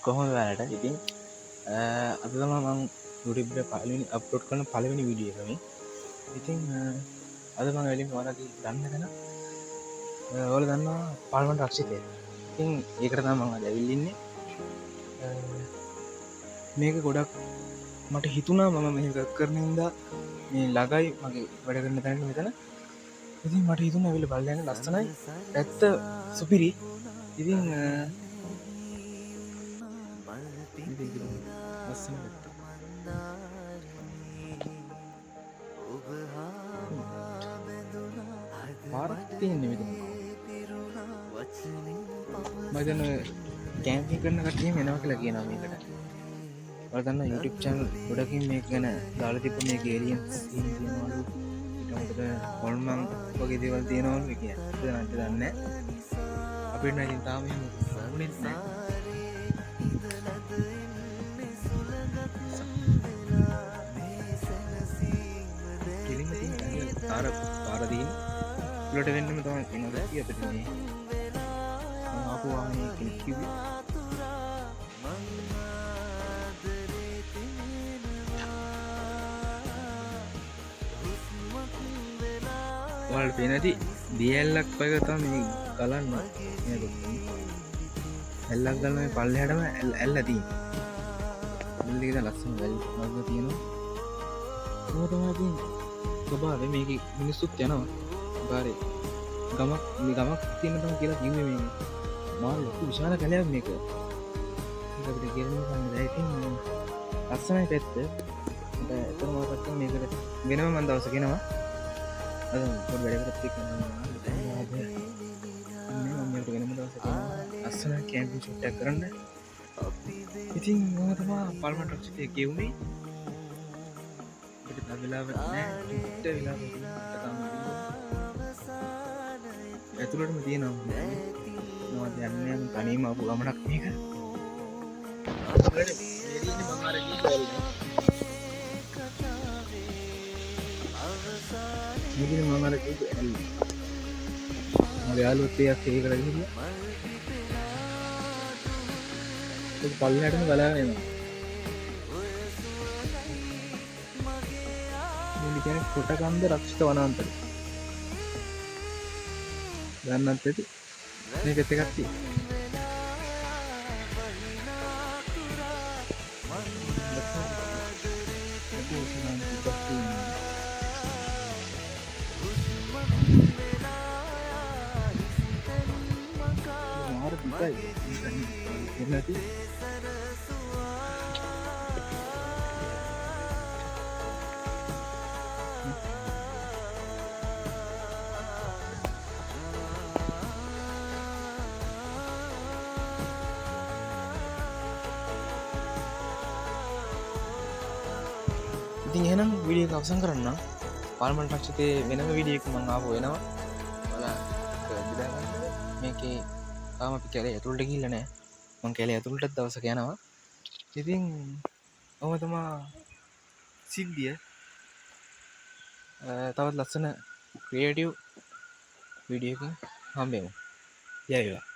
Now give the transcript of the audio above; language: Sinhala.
කොහොමද ඔයාලට? ඉතින් අද තමයි මම YouTube එකට පළවෙනි අප්ලෝඩ් කරන පළවෙනි වීඩියෝ එක මේ. ඉතින් අද මම එළින් ඔයාලගේ දන්න කෙනා ඔයාලා දන්නවා පාර්ලිමේන්තු රක්ෂිතය. ඉතින් ඒකට තමයි මම අද ඇවිල්ලා ඉන්නේ. මේක ගොඩක් මට හිතුණා මම මේක කරන හින්දා මේ ළඟයි මගේ වැඩ කරන තැනට මෙතන. ඉතින් මට හිතුණා ඇවිල්ලා බලන්න ලස්සනයි. ඇත්ත සුපිරි. ඉතින් ලස්සන පාරක් තියෙන්නේ මෙතන. මම කැම්පින් කරන කට්ටියම එනවා කියලා කියනවා මේකට. ඔයාලා දන්නා YouTube channel ගොඩකින් මේක ගැන දාලා තිබ්බ මේක aliens scene තියෙනවලු. ඊට හොල්මන් වගේ දේවල් තියෙනවලු කියන්නේ. ඒක නම් දන්නේ නැහැ. අපිට නම් ඉතින් තාම එහෙම ලැබුණේ නැහැ. පාරදීන් ලොට වෙන්නම තමයි තියෙනවා දැක්කේ අපිට මේ ආපු වාහනේ කෙනෙක් කිව්වේ ඔයාලට පේනදී දියැලක් වගේ තමයි මේ ගලන්න නේද ඇල්ලක් ගලන මේ පල්ලෙහාටම ඇල්ල තියෙන්නේ ඇල්ල එක ලස්සන වැල් වගේ තියෙනවා ඒක තමයි තියෙන්නේ ස්වභාවය මේකේ මිනිස්සුත් යනවා බාරේ ගමක් තියෙන තමයි කියලා කිව්වේ මේ මාළු ලොකු විශාල කැලයක් මේක. ඒක අපිට කියන්න බෑ ඉතින් ලස්සනයි පැත්ත. මට එතන මාකට මේකට වෙනම මම දවසක එනවා. අද පොඩි වැඩකට එක්ක මම මේකට වෙනම දවසක එනවා. ලස්සන කැම්පින් ෂොට් එකක් කරන්න. ඉතින් මම තමයි පාර්ලිමේන්තු රක්ෂිතය කියුනේ. අපිට වෙලාවක් නැහැ. ටිකට වෙලාවක් ඇතුළටම තියෙනවා මොකද යන්නේ තනියම ආපු ගමනක් මේක මේක මම අර කිව්වේ ඇල්ල මගේ යාළුවෝ එකක් ඒක කරගෙන ගියා ඒක පල්ලෙහාටම ගලාගෙන එනවා මේ කියන්නේ කොටකන්ද රක්ෂිත වනාන්තරය දන්නත් ඇති මේකත් එකක් තියෙනවා ඉතින් එහෙනම් වීඩියෝ එක අවසන් කරන්න පාර්ලිමේන්තු රක්ෂිතේ වෙනම වීඩියෝ එකක් මම ආපහු එනවා ඔයාලා බෙදා ගන්න මේකේ තාම අපි කැලේ ඇතුළට ගිහිල්ලා නැහැ මම කැලේ ඇතුළටත් දවසක යනවා ඉතින් ඔහොම තමයි සිද්ධිය තවත් ලස්සන ක්‍රියේටිව් වීඩියෝ එකකින් හම්බෙමු ජය වේවා